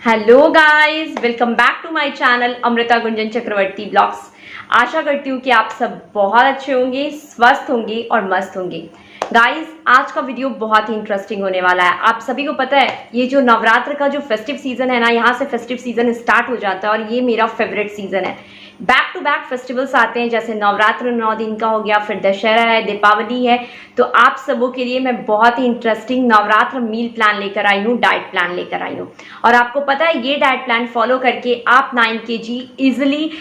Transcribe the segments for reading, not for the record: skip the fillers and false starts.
Hello guys, welcome back to my channel Amrita Gunjan Chakraborty blogs. आशा करती हूँ कि आप सब बहुत अच्छे होंगे, स्वस्थ होंगे और मस्त होंगे। गाइस, आज का वीडियो बहुत ही इंटरेस्टिंग होने वाला है। आप सभी को पता है, ये जो नवरात्र का जो फेस्टिव सीजन है ना, यहाँ से फेस्टिव सीजन स्टार्ट हो जाता है और ये मेरा फेवरेट सीजन है। बैक टू बैक फेस्टिवल्स आते हैं, जैसे नवरात्र 9 दिन का हो गया, फिर दशहरा है, दीपावली है। तो आप सबों के लिए मैं बहुत ही इंटरेस्टिंग नवरात्र मील प्लान लेकर आई हूँ, डाइट प्लान लेकर आई हूँ। और आपको पता है, ये डाइट प्लान फॉलो करके आप 9 kg इजिली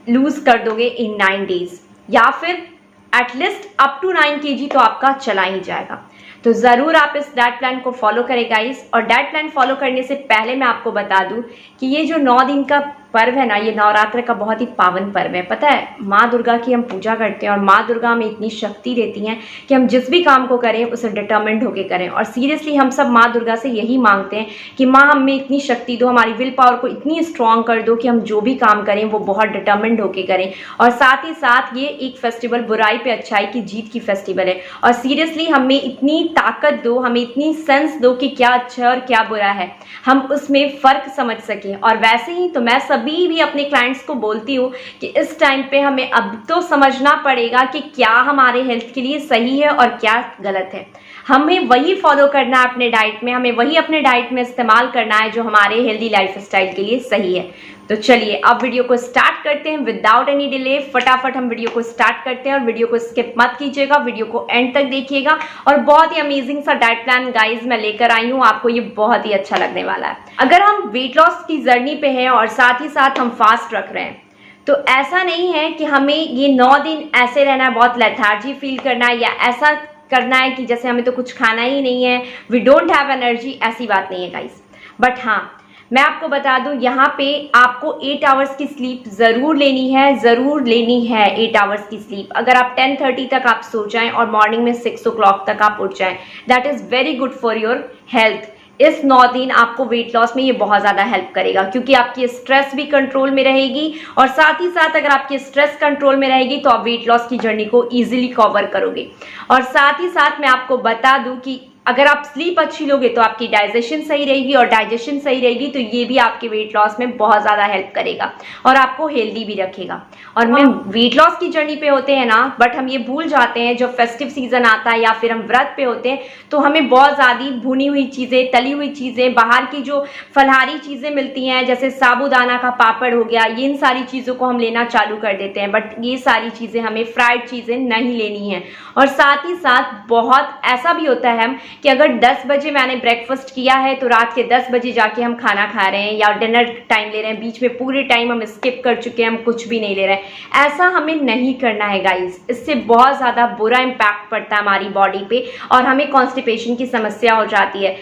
लूज कर दोगे इन 9 डेज, या फिर एटलीस्ट अप टू 9 kg तो आपका चला ही जाएगा। तो ज़रूर आप इस डाइट प्लान को फॉलो करें गाइस। और डाइट प्लान फॉलो करने से पहले मैं आपको बता दूं कि ये जो 9 दिन का पर्व है ना, ये नवरात्र का बहुत ही पावन पर्व है। पता है, माँ दुर्गा की हम पूजा करते हैं और माँ दुर्गा हमें इतनी शक्ति देती हैं कि हम जिस भी काम को करें उसे डिटर्मिन्ड होकर करें। और सीरियसली हम सब माँ दुर्गा से यही मांगते हैं कि माँ हमें इतनी शक्ति दो, हमारी विल पावर को इतनी स्ट्रॉन्ग कर दो कि हम जो भी काम करें वो बहुत डिटर्मिन्ड होकर करें। और साथ ही साथ ये एक फेस्टिवल बुराई पे अच्छाई की जीत की फेस्टिवल है। और सीरियसली हमें इतनी ताकत दो, हमें इतनी सेंस दो कि क्या अच्छा और क्या बुरा है, हम उसमें फ़र्क समझ सकें। और वैसे ही तो मैं सभी भी अपने क्लाइंट्स को बोलती हूँ कि इस टाइम पे हमें अब तो समझना पड़ेगा कि क्या हमारे हेल्थ के लिए सही है और क्या गलत है। हमें वही फॉलो करना है अपने डाइट में, हमें वही अपने डाइट में इस्तेमाल करना है जो हमारे हेल्दी लाइफस्टाइल के लिए सही है। तो चलिए अब वीडियो को स्टार्ट करते हैं विदाउट एनी डिले। फटाफट हम वीडियो को स्टार्ट करते हैं और वीडियो को स्किप मत कीजिएगा, वीडियो को एंड तक देखिएगा। और बहुत ही अमेजिंग सा डाइट प्लान गाइज मैं लेकर आई हूँ, आपको ये बहुत ही अच्छा लगने वाला है। अगर हम वेट लॉस की जर्नी पे हैं और साथ ही साथ हम फास्ट रख रहे हैं, तो ऐसा नहीं है कि हमें ये 9 दिन ऐसे रहना है, बहुत लेथार्जी फील करना है, या ऐसा करना है कि जैसे हमें तो कुछ खाना ही नहीं है, वी डोंट हैव एनर्जी। ऐसी बात नहीं है गाइस। बट हाँ, मैं आपको बता दूं, यहाँ पे आपको 8 आवर्स की स्लीप ज़रूर लेनी है, ज़रूर लेनी है 8 आवर्स की स्लीप। अगर आप 10:30 तक आप सो जाएं और मॉर्निंग में 6 o'clock तक आप उठ जाएं, that is very good for your health. इस 9 दिन आपको वेट लॉस में ये बहुत ज़्यादा हेल्प करेगा, क्योंकि आपकी स्ट्रेस भी कंट्रोल में रहेगी। और साथ ही साथ अगर आपकी स्ट्रेस कंट्रोल में रहेगी तो आप वेट लॉस की जर्नी को ईजिली कवर करोगे। और साथ ही साथ मैं आपको बता दूं कि अगर आप स्लीप अच्छी लोगे तो आपकी डाइजेशन सही रहेगी, और डाइजेशन सही रहेगी तो ये भी आपके वेट लॉस में बहुत ज़्यादा हेल्प करेगा और आपको हेल्दी भी रखेगा। और हम वेट लॉस की जर्नी पे होते हैं ना, बट हम ये भूल जाते हैं जब फेस्टिव सीजन आता है या फिर हम व्रत पे होते हैं तो हमें बहुत ज़्यादा भुनी हुई चीज़ें, तली हुई चीज़ें, बाहर की जो फलहारी चीज़ें मिलती हैं जैसे साबूदाना का पापड़ हो गया, इन सारी चीज़ों को हम लेना चालू कर देते हैं। बट ये सारी चीज़ें, हमें फ्राइड चीज़ें नहीं लेनी है। और साथ ही साथ बहुत ऐसा भी होता है कि अगर 10 बजे मैंने ब्रेकफास्ट किया है तो रात के 10 बजे जाके हम खाना खा रहे हैं या डिनर टाइम ले रहे हैं, बीच में पूरे टाइम हम स्किप कर चुके हैं, हम कुछ भी नहीं ले रहे हैं। ऐसा हमें नहीं करना है गाइस। इससे बहुत ज़्यादा बुरा इम्पैक्ट पड़ता है हमारी बॉडी पे और हमें कॉन्स्टिपेशन की समस्या हो जाती है।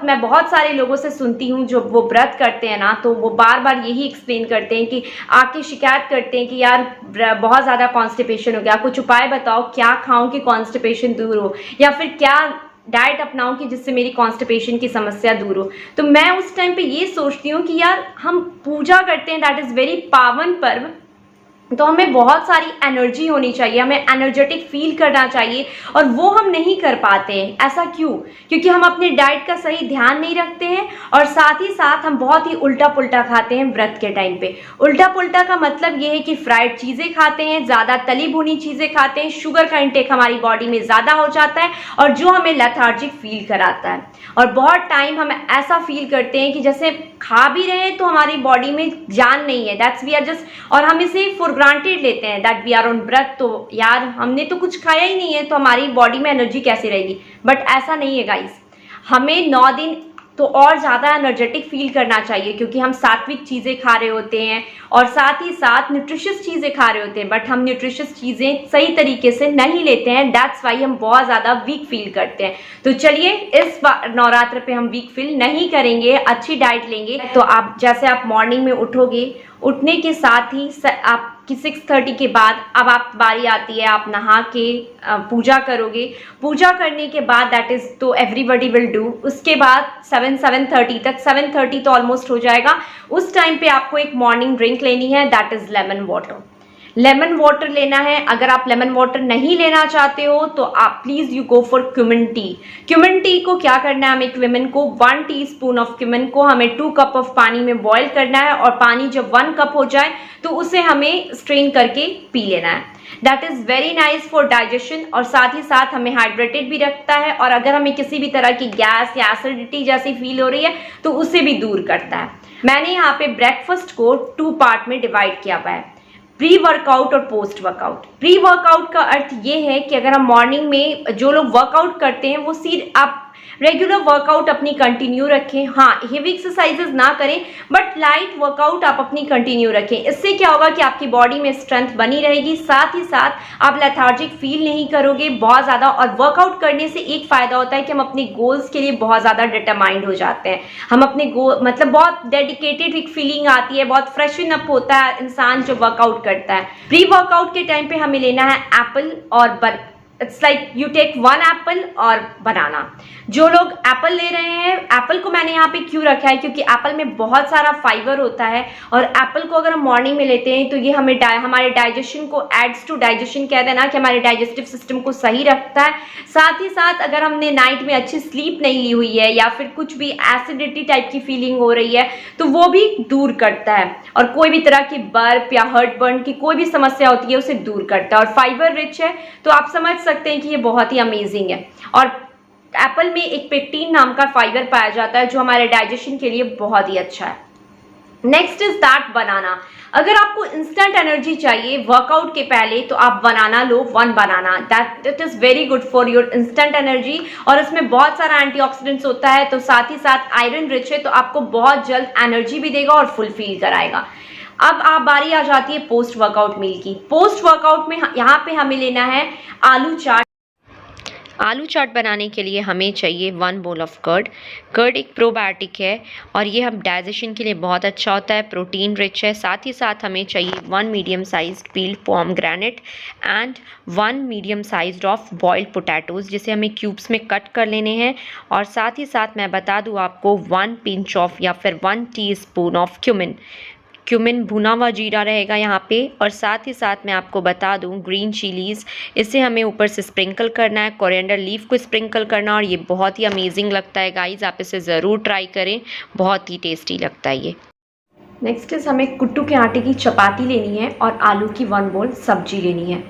मैं बहुत सारे लोगों से सुनती हूँ जो वो व्रत करते हैं ना, तो वो बार बार यही एक्सप्लेन करते हैं कि आके शिकायत करते हैं कि यार बहुत ज़्यादा कॉन्स्टिपेशन हो गया, कुछ उपाय बताओ, क्या खाऊं कि कॉन्स्टिपेशन दूर हो, या फिर क्या डाइट अपनाऊं कि जिससे मेरी कॉन्स्टिपेशन की समस्या दूर हो। तो मैं उस टाइम पे ये सोचती हूँ कि यार हम पूजा करते हैं, दैट इज़ वेरी पावन पर्व, तो हमें बहुत सारी एनर्जी होनी चाहिए, हमें एनर्जेटिक फील करना चाहिए, और वो हम नहीं कर पाते हैं। ऐसा क्यों? क्योंकि हम अपने डाइट का सही ध्यान नहीं रखते हैं और साथ ही साथ हम बहुत ही उल्टा पुल्टा खाते हैं व्रत के टाइम पे। उल्टा पुल्टा का मतलब ये है कि फ्राइड चीज़ें खाते हैं, ज़्यादा तली भुनी चीज़ें खाते हैं, शुगर का इंटेक हमारी बॉडी में ज़्यादा हो जाता है और जो हमें लेथार्जिक फील कराता है। और बहुत टाइम हम ऐसा फील करते हैं कि जैसे खा भी रहे हैं तो हमारी बॉडी में जान नहीं है, दैट्स वी आर जस्ट, और हम इसे फॉर ग्रांटेड लेते हैं दैट वी आर ऑन व्रत, तो यार हमने तो कुछ खाया ही नहीं है तो हमारी बॉडी में एनर्जी कैसे रहेगी। बट ऐसा नहीं है गाइस, हमें 9 दिन तो और ज़्यादा एनर्जेटिक फील करना चाहिए, क्योंकि हम सात्विक चीज़ें खा रहे होते हैं और साथ ही साथ न्यूट्रिशियस चीज़ें खा रहे होते हैं। बट हम न्यूट्रिशियस चीज़ें सही तरीके से नहीं लेते हैं, दैट्स वाई हम बहुत ज़्यादा वीक फील करते हैं। तो चलिए इस नवरात्र पे हम वीक फील नहीं करेंगे, अच्छी डाइट लेंगे। तो आप जैसे आप मॉर्निंग में उठोगे, उठने के साथ ही आपकी 6:30 के बाद अब आप बारी आती है, आप नहा के पूजा करोगे। पूजा करने के बाद दैट इज़ तो एवरीबडी विल डू, उसके बाद 7:30 तक, 7:30 तो ऑलमोस्ट हो जाएगा, उस टाइम पे आपको एक मॉर्निंग ड्रिंक लेनी है, that is lemon water. Lemon water लेना है। अगर आप लेमन वाटर नहीं लेना चाहते हो तो आप please you go for cumin T. Cumin T को क्या करना है, हमें क्यूमिन को 1 टीस्पून ऑफ क्यूमिन को हमें 2 कप ऑफ पानी में बॉईल करना है और पानी जब 1 कप हो जाए तो उसे हमें स्ट्रेन करके पी लेना है। That is very nice for digestion और साथ ही साथ हमें हाइड्रेटेड भी रखता है और अगर हमें किसी भी तरह की गैस या एसिडिटी जैसी फील हो रही है तो उसे भी दूर करता है। मैंने यहाँ पे ब्रेकफास्ट को 2 पार्ट में डिवाइड किया हुआ है, प्री वर्कआउट और पोस्ट वर्कआउट। प्री वर्कआउट का अर्थ ये है कि अगर हम मॉर्निंग में जो लोग वर्कआउट करते हैं वो सिर्फ आप रेगुलर वर्कआउट अपनी कंटिन्यू रखें। हाँ, हेवी एक्सरसाइजेस ना करें बट लाइट वर्कआउट आप अपनी कंटिन्यू रखें। इससे क्या होगा कि आपकी बॉडी में स्ट्रेंथ बनी रहेगी, साथ ही साथ आप लेथार्जिक फील नहीं करोगे बहुत ज़्यादा। और वर्कआउट करने से एक फ़ायदा होता है कि हम अपने गोल्स के लिए बहुत ज़्यादा डिटरमाइंड हो जाते हैं। हम अपने गोल मतलब बहुत डेडिकेटेड एक फीलिंग आती है, बहुत फ्रेशन अप होता है इंसान जो वर्कआउट करता है। प्री वर्कआउट के टाइम पे हमें लेना है एप्पल और it's like you take 1 apple और बनाना। जो लोग एप्पल ले रहे हैं, एप्पल को मैंने यहाँ पे क्यों रखा है क्योंकि एप्पल में बहुत सारा फाइबर होता है और एप्पल को अगर हम मॉर्निंग में लेते हैं तो ये हमें हमारे डाइजेशन को एड्स टू डाइजेशन कहते हैं ना, कि हमारे डाइजेस्टिव सिस्टम को सही रखता है। साथ ही साथ अगर हमने नाइट में अच्छी स्लीप नहीं ली हुई है या फिर कुछ भी एसिडिटी टाइप की फीलिंग हो रही है तो वो भी दूर करता है और कोई भी तरह की बर्प या हर्ट बर्न की कोई भी समस्या होती है उसे दूर करता है और फाइबर रिच है तो आप समझ सकते हैं कि ये बहुत ही अमेजिंग है। और एप्पल में एक पेक्टिन नाम का फाइबर पाया जाता है जो हमारे डाइजेशन के लिए बहुत ही अच्छा है। नेक्स्ट इज दैट बनाना। अगर आपको इंस्टेंट एनर्जी चाहिए वर्कआउट के पहले तो आप बनाना लो, 1 banana. That is very good for your instant energy और इसमें बहुत सारा एंटीऑक्सीडेंट्स होता है तो साथ ही साथ आयरन रिच है तो आपको बहुत जल्द एनर्जी भी देगा और फुल फील कराएगा। अब आप बारी आ जाती है पोस्ट वर्कआउट मील की। पोस्ट वर्कआउट में यहाँ पे हमें लेना है आलू चाट। आलू चाट बनाने के लिए हमें चाहिए 1 बोल ऑफ कर्ड। कर्ड एक प्रोबायोटिक है और ये हम डाइजेशन के लिए बहुत अच्छा होता है, प्रोटीन रिच है। साथ ही साथ हमें चाहिए 1 medium size peeled pomegranate and 1 medium size of boiled potatoes जिसे हमें क्यूब्स में कट कर लेने हैं। और साथ ही साथ मैं बता दूँ आपको 1 पिंच ऑफ या फिर 1 टीस्पून ऑफ क्यूमिन भुना हुआ जीरा रहेगा यहाँ पे। और साथ ही साथ मैं आपको बता दूँ ग्रीन चिलीज़, इसे हमें ऊपर से स्प्रिंकल करना है, कोरिएंडर लीफ को स्प्रिंकल करना और ये बहुत ही अमेजिंग लगता है गाइज, आप इसे ज़रूर ट्राई करें, बहुत ही टेस्टी लगता है ये। नेक्स्ट इज हमें कुट्टू के आटे की चपाती लेनी है और आलू की 1 बोल सब्जी लेनी है।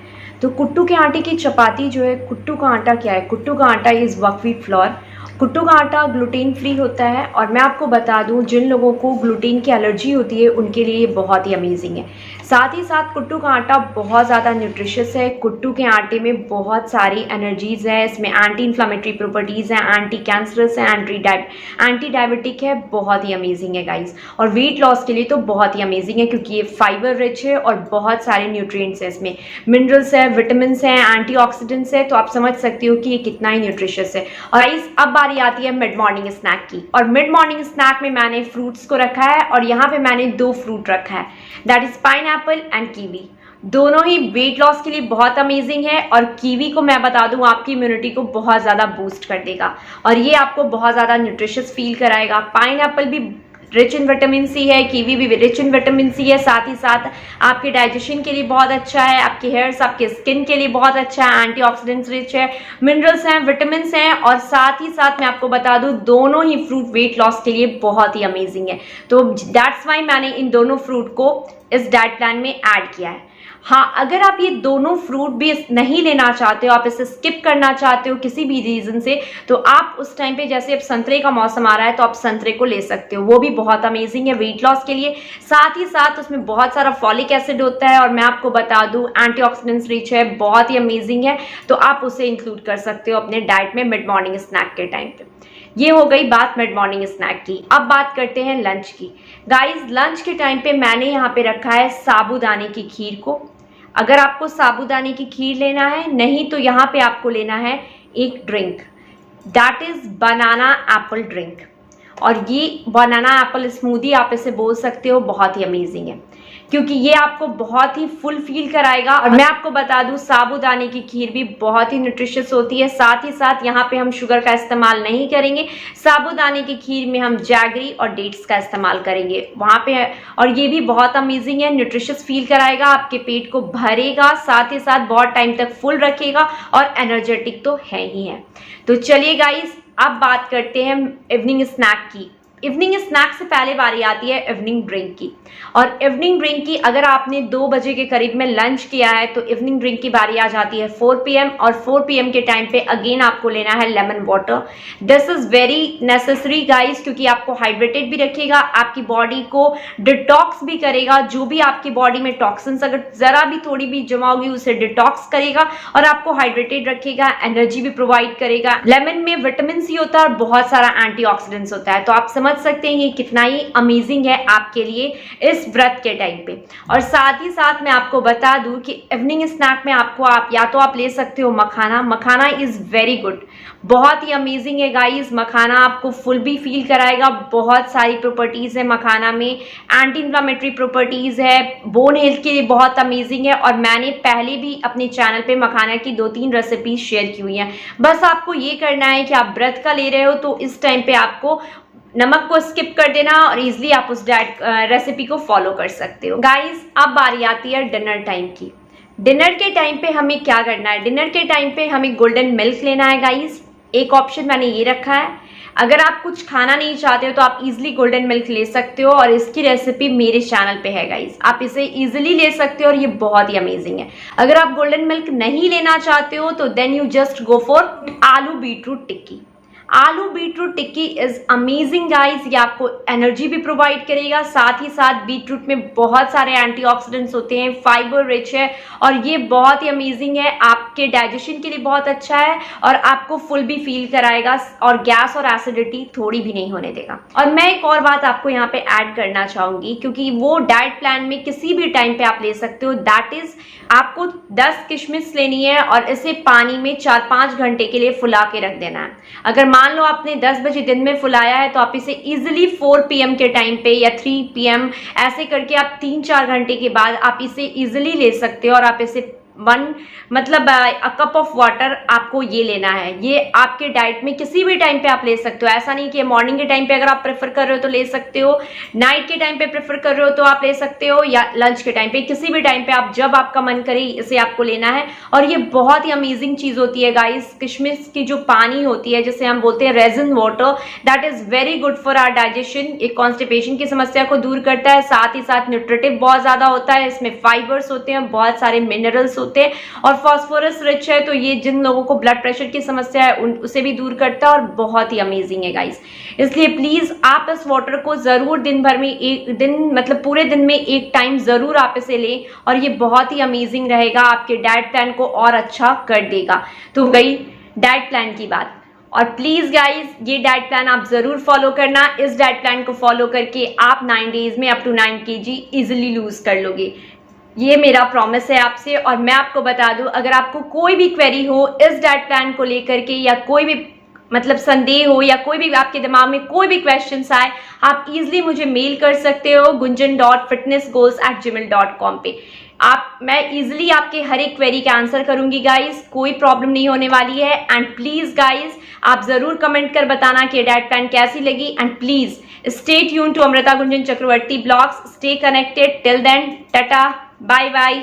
तो कुट्टू के आटे की चपाती जो है, कुट्टू का आटा क्या है, कुट्टू का आटा इज़ बकव्हीट फ्लोर। कुट्टू का आटा ग्लूटेन फ्री होता है और मैं आपको बता दूं जिन लोगों को ग्लूटेन की एलर्जी होती है उनके लिए ये बहुत ही अमेजिंग है। साथ ही साथ कुट्टू का आटा बहुत ज़्यादा न्यूट्रिशियस है। कुट्टू के आटे में बहुत सारी एनर्जीज़ है, इसमें एंटी इन्फ्लामेटरी प्रॉपर्टीज़ हैं, एंटी कैंसरस है, एंटी डायबिटिक है, बहुत ही अमेजिंग है गाइस। और वेट लॉस के लिए तो बहुत ही अमेजिंग है क्योंकि ये फाइबर रिच है और बहुत सारे न्यूट्रिएंट्स है, इसमें मिनरल्स है, विटामिन है, एंटीऑक्सीडेंट्स है, तो आप समझ सकते हो कि ये कितना ही न्यूट्रिशियस है। और गाइस अब बारी आती है मिड मॉर्निंग स्नैक की और मिड मॉर्निंग स्नैक में मैंने फ्रूट्स को रखा है और यहाँ पे मैंने 2 फ्रूट रखा है, that is pineapple and kiwi. दोनों ही वेट लॉस के लिए बहुत अमेजिंग है और कीवी को मैं बता दूं आपकी इम्यूनिटी को बहुत ज़्यादा बूस्ट कर देगा और ये आपको बहुत ज़्यादा न्यूट्रिशियस फील कराएगा। पाइनएप्पल भी रिच इन विटामिन सी है, कीवी भी रिच इन विटामिन सी है, साथ ही साथ आपके डाइजेशन के लिए बहुत अच्छा है, आपके हेयर्स, आपके स्किन के लिए बहुत अच्छा है, एंटीऑक्सीडेंट्स रिच है, मिनरल्स हैं, विटामिन हैं और साथ ही साथ मैं आपको बता दूं दोनों ही फ्रूट वेट लॉस के लिए बहुत ही अमेजिंग है। तो दैट्स वाई मैंने इन दोनों फ्रूट को इस डाइट प्लान में ऐड किया है। हाँ, अगर आप ये दोनों फ्रूट भी नहीं लेना चाहते हो, आप इसे स्किप करना चाहते हो किसी भी रीज़न से, तो आप उस टाइम पे जैसे अब संतरे का मौसम आ रहा है तो आप संतरे को ले सकते हो, वो भी बहुत अमेजिंग है वेट लॉस के लिए। साथ ही साथ उसमें बहुत सारा फॉलिक एसिड होता है और मैं आपको बता दूं एंटीऑक्सीडेंट्स रिच है, बहुत ही अमेजिंग है, तो आप उसे इंक्लूड कर सकते हो अपने डाइट में मिड मॉर्निंग स्नैक के टाइम पे। ये हो गई बात मिड मॉर्निंग स्नैक की। अब बात करते हैं लंच की। गाइज लंच के टाइम पे मैंने यहाँ पे रखा है साबूदाने की खीर को। अगर आपको साबूदाने की खीर लेना है, नहीं तो यहाँ पे आपको लेना है एक drink, that is banana apple drink. और ये बनाना एप्पल स्मूदी आप इसे बोल सकते हो, बहुत ही अमेजिंग है क्योंकि ये आपको बहुत ही फुल फील कराएगा। और मैं आपको बता दूं, साबूदाने की खीर भी बहुत ही न्यूट्रिशियस होती है। साथ ही साथ यहाँ पे हम शुगर का इस्तेमाल नहीं करेंगे, साबूदाने की खीर में हम जैगरी और डेट्स का इस्तेमाल करेंगे वहाँ पे। और ये भी बहुत अमेजिंग है, न्यूट्रिशियस फील कराएगा, आपके पेट को भरेगा, साथ ही साथ बहुत टाइम तक फुल रखेगा और एनर्जेटिक तो है ही है। तो चलिए गाइस, अब बात करते हैं इवनिंग स्नैक की। इवनिंग स्नैक से पहले बारी आती है इवनिंग ड्रिंक की। और इवनिंग ड्रिंक की, अगर आपने 2 बजे के करीब में लंच किया है तो इवनिंग ड्रिंक की बारी आ जाती है 4 PM। और 4 PM के टाइम पे अगेन आपको लेना है lemon water. This is very necessary guys, क्योंकि आपको हाइड्रेटेड भी रखेगा, आपकी बॉडी को डिटॉक्स भी करेगा। जो भी आपकी बॉडी में टॉक्सिन्स अगर जरा भी थोड़ी भी जमा होगी उसे डिटॉक्स करेगा और आपको हाइड्रेटेड रखेगा, एनर्जी भी प्रोवाइड करेगा। लेमन में विटामिन सी होता है और बहुत सारा एंटीऑक्सीडेंट्स होता है, तो आप समझ सकते हैं ये कितना ही अमेजिंग है आपके लिए इस व्रत के टाइम पे। और साथ ही साथ मैं आपको बता दूं कि इवनिंग स्नैक में आपको या तो आप ले सकते हो मखाना। मखाना इज वेरी गुड, बहुत ही अमेजिंग है गाइस। मखाना आपको फुल भी फील कराएगा, बहुत सारी प्रॉपर्टीज है मखाना में, एंटी इंफ्लेमेटरी प्रॉपर्टीज है, बोन हेल्थ के लिए बहुत अमेजिंग है। और मैंने पहले भी अपने चैनल पे मखाना की 2-3 रेसिपीज शेयर की हुई हैं। बस आपको ये करना है कि आप व्रत का ले रहे हो तो इस टाइम पे आपको नमक को स्किप कर देना और इजीली आप उस डाइट रेसिपी को फॉलो कर सकते हो। गाइस, अब बारी आती है डिनर टाइम की। डिनर के टाइम पे हमें क्या करना है? डिनर के टाइम पे हमें गोल्डन मिल्क लेना है गाइस। एक ऑप्शन मैंने ये रखा है, अगर आप कुछ खाना नहीं चाहते हो तो आप इजीली गोल्डन मिल्क ले सकते हो और इसकी रेसिपी मेरे चैनल पे है गाइस, आप इसे इजीली ले सकते हो और ये बहुत ही अमेजिंग है। अगर आप गोल्डन मिल्क नहीं लेना चाहते हो तो then you just go for aloo beetroot tikki. Aloo beetroot tikki is amazing guys, ये आपको एनर्जी भी प्रोवाइड करेगा, साथ ही साथ बीटरूट में बहुत सारे एंटीऑक्सीडेंट्स होते हैं, फाइबर रिच है और ये बहुत ही अमेजिंग है, आपके डाइजेशन के लिए बहुत अच्छा है और आपको फुल भी फील कराएगा और गैस और एसिडिटी थोड़ी भी नहीं होने देगा। और मैं एक और बात आपको यहाँ पे ऐड करना चाहूंगी, क्योंकि वो डाइट प्लान में किसी भी टाइम पे आप ले सकते हो, दैट इज आपको 10 किशमिश लेनी है और इसे पानी में 4-5 घंटे के लिए फुला के रख देना है। अगर मान लो आपने 10 बजे दिन में फुलाया है तो आप इसे इजीली 4 PM के टाइम पे या 3 PM ऐसे करके आप 3-4 घंटे के बाद आप इसे इजीली ले सकते हो और आप इसे अ कप ऑफ वाटर आपको ये लेना है। ये आपके डाइट में किसी भी टाइम पे आप ले सकते हो, ऐसा नहीं कि मॉर्निंग के टाइम पे अगर आप प्रेफर कर रहे हो तो ले सकते हो, नाइट के टाइम पे प्रेफर कर रहे हो तो आप ले सकते हो, या लंच के टाइम पे, किसी भी टाइम पे आप जब आपका मन करे इसे आपको लेना है। और ये बहुत ही अमेजिंग चीज होती है गाइस। किशमिश की जो पानी होती है जिसे हम बोलते हैं raisin water, that is very good for our digestion, एक कॉन्स्टिपेशन की समस्या को दूर करता है, साथ ही साथ न्यूट्रिटिव बहुत ज्यादा होता है, इसमें फाइबर्स होते हैं, बहुत सारे मिनरल्स होते हैं और फास्फोरस रिच है, तो ये जिन लोगों को ब्लड प्रेशर की समस्या है उसे भी दूर करता है और बहुत ही अमेजिंग है गाइस। इसलिए प्लीज आप इस वाटर को जरूर दिन भर में एक दिन पूरे दिन में एक टाइम जरूर आप इसे लें और ये बहुत ही अमेजिंग रहेगा, आपके डाइट प्लान को और अच्छा कर देगा। तो गई डाइट प्लान की बात। और प्लीज गाइस, ये डाइट प्लान आप जरूर फॉलो करना। इस डाइट प्लान को फॉलो करके आप 9 डेज में up to 9 kg easily lose कर लोगे, ये मेरा प्रॉमिस है आपसे। और मैं आपको बता दूं, अगर आपको कोई भी क्वेरी हो इस डाइट प्लान को लेकर के या कोई भी संदेह हो या कोई भी आपके दिमाग में कोई भी क्वेश्चंस आए, आप इजीली मुझे मेल कर सकते हो gunjan.fitnessgoals@gmail.com पे। मैं इजीली आपके हर एक क्वेरी का आंसर करूंगी गाइस, कोई प्रॉब्लम नहीं होने वाली है। एंड प्लीज गाइस, आप जरूर कमेंट कर बताना कि डाइट प्लान कैसी लगी। And please stay tuned to Amrita Gunjan Chakraborty blogs, stay connected till then, tata, bye bye.